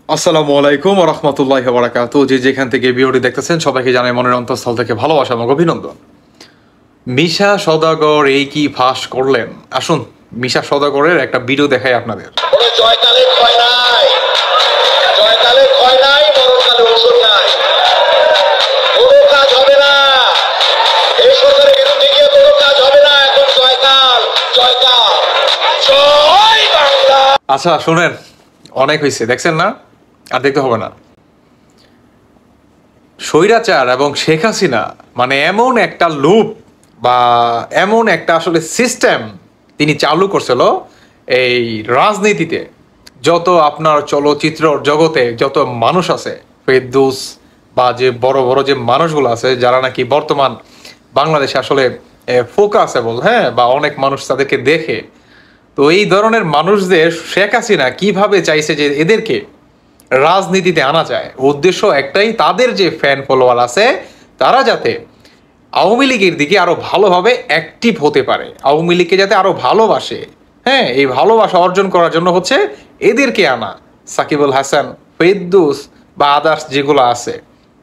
আসসালামু আলাইকুম ওয়া রাহমাতুল্লাহি ওয়া বারাকাতুহু। যে যেখান থেকে ভিডিওটি দেখতেছেন সবাইকে জানাই মনের অন্তঃস্থল থেকে ভালোবাসা এবং অভিনন্দন। মিশা সওদাগর এই কি ফাঁস করলেন, আসুন মিশা সওদাগরের একটা ভিডিও দেখাই আপনাদের। কোনো জয়কালে ক্ষয় নাই, জয়কালে ক্ষয় নাই, মরণকালে ওষুধ নাই, কোনো কাজ হবে না। এই সরকারের বিরুদ্ধে গিয়ে কোনো কাজ হবে না। এখন জয়কাল, জয়কাল, জয় বাংলা। আচ্ছা শুনেন, অনেক হয়েছে, দেখছেন না, আর দেখতে হবে না। স্বৈরাচার এবং শেখ হাসিনা মানে এমন একটা লুপ বা এমন একটা আসলে সিস্টেম তিনি চালু করছিল এই রাজনীতিতে। যত আপনার চলচ্চিত্র জগতে যত মানুষ আছে, ফেরদৌস বা যে বড় বড় যে মানুষগুলো আছে যারা নাকি বর্তমান বাংলাদেশে আসলে ফোকাসেবল, হ্যাঁ, বা অনেক মানুষ তাদেরকে দেখে, তো এই ধরনের মানুষদের শেখ হাসিনা কিভাবে চাইছে যে এদেরকে রাজনীতিতে আনা যায়। উদ্দেশ্য একটাই, তাদের যে ফ্যান ফলোয়ার আছে তারা যাতে আওয়ামী লীগের দিকে আরো ভালোভাবে অ্যাক্টিভ হতে পারে, আওয়ামী লীগকে যাতে আরো ভালোবাসে। হ্যাঁ, এই ভালোবাসা অর্জন করার জন্য হচ্ছে এদেরকে আনা, সাকিবুল হাসান, ফেরদৌস বা আদার্স যেগুলো আছে।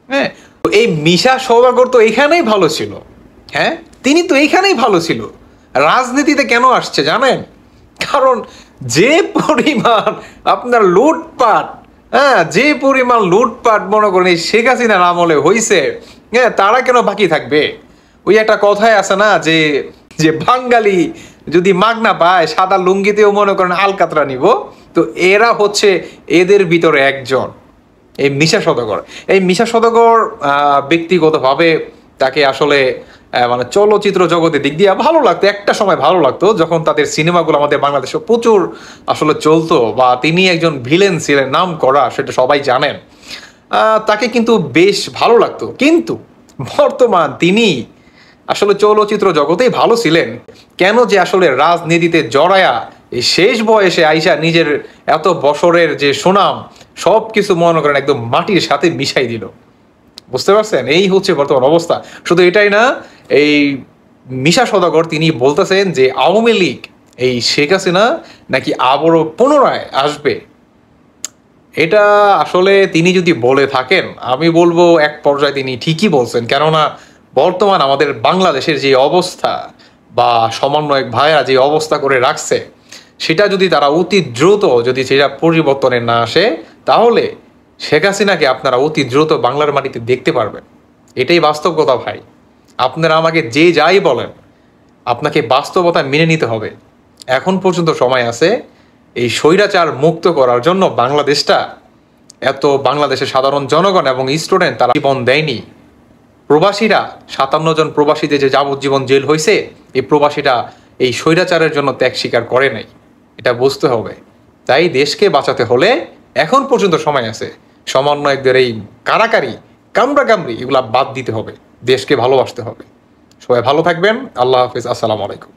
হ্যাঁ, তো এই মিশা সওদাগর তো এখানেই ভালো ছিল। হ্যাঁ, তিনি তো এইখানেই ভালো ছিল। রাজনীতিতে কেন আসছে জানেন? কারণ যে পরিমাণ আপনার লুটপাট, হ্যাঁ, যে পরিমাণ লুটপাট মনে করেন এই শেখ হাসিনার আমলে হইছে, হ্যাঁ, তারা কেন বাকি থাকবে? ওই একটা কথাই আছে না, যে যে বাঙালি যদি মাগনা পায় সাদা লুঙ্গিতেও মনে করেন আলকাতরা নিব। তো এরা হচ্ছে এদের ভিতরে একজন, এই মিশা সওদাগর। এই মিশা সওদাগর ব্যক্তিগতভাবে তাকে আসলে মানে চলচ্চিত্র জগতের দিক দিয়ে ভালো লাগতো, একটা সময় ভালো লাগতো যখন তাদের সিনেমাগুলো আমাদের বাংলাদেশে প্রচুর আসলে চলতো, বা তিনি একজন ভিলেন ছিলেন নাম করা, সেটা সবাই জানেন। তাকে কিন্তু বেশ ভালো লাগতো, কিন্তু বর্তমান তিনি আসলে চলচ্চিত্র জগতেই ভালো ছিলেন, কেন যে আসলে রাজনীতিতে জড়ায়া এই শেষ বয়সে আইসা নিজের এত বছরের যে সুনাম সব কিছু মনে করেন একদম মাটির সাথে মিশাই দিল। বুঝতে পারছেন? এই হচ্ছে বর্তমান অবস্থা। শুধু এটাই না, এই মিশা সওদাগর তিনি বলতেছেন যে আওয়ামী লীগ, এই শেখ হাসিনা নাকি আবারও পুনরায় আসবে। এটা আসলে তিনি যদি বলে থাকেন, আমি বলবো এক পর্যায়ে তিনি ঠিকই বলছেন। কেননা বর্তমান আমাদের বাংলাদেশের যে অবস্থা বা সমন্বয়ক ভাইরা যে অবস্থা করে রাখছে, সেটা যদি তারা অতি দ্রুত যদি সেটা পরিবর্তনে না আসে, তাহলে শেখ হাসিনাকে আপনারা অতি দ্রুত বাংলার মাটিতে দেখতে পারবেন। এটাই বাস্তব কথা ভাই। আপনারা আমাকে যে যাই বলেন, আপনাকে বাস্তবতা মেনে নিতে হবে। এখন পর্যন্ত সময় আছে এই স্বৈরাচার মুক্ত করার জন্য। বাংলাদেশটা এত, বাংলাদেশের সাধারণ জনগণ এবং স্টুডেন্ট তারা জীবন দেয়নি। প্রবাসীরা 57 জন প্রবাসীদের যে যাবজ্জীবন জেল হয়েছে, এই প্রবাসীরা এই স্বৈরাচারের জন্য ত্যাগ স্বীকার করে নাই। এটা বুঝতে হবে। তাই দেশকে বাঁচাতে হলে এখন পর্যন্ত সময় আছে। সমন্বয়কদের এই কারাকারি, কামড়াকামড়ি এগুলা বাদ দিতে হবে, দেশকে ভালোবাসতে হবে। সবাই ভালো থাকবেন। আল্লাহ হাফিজ। আসসালামু আলাইকুম।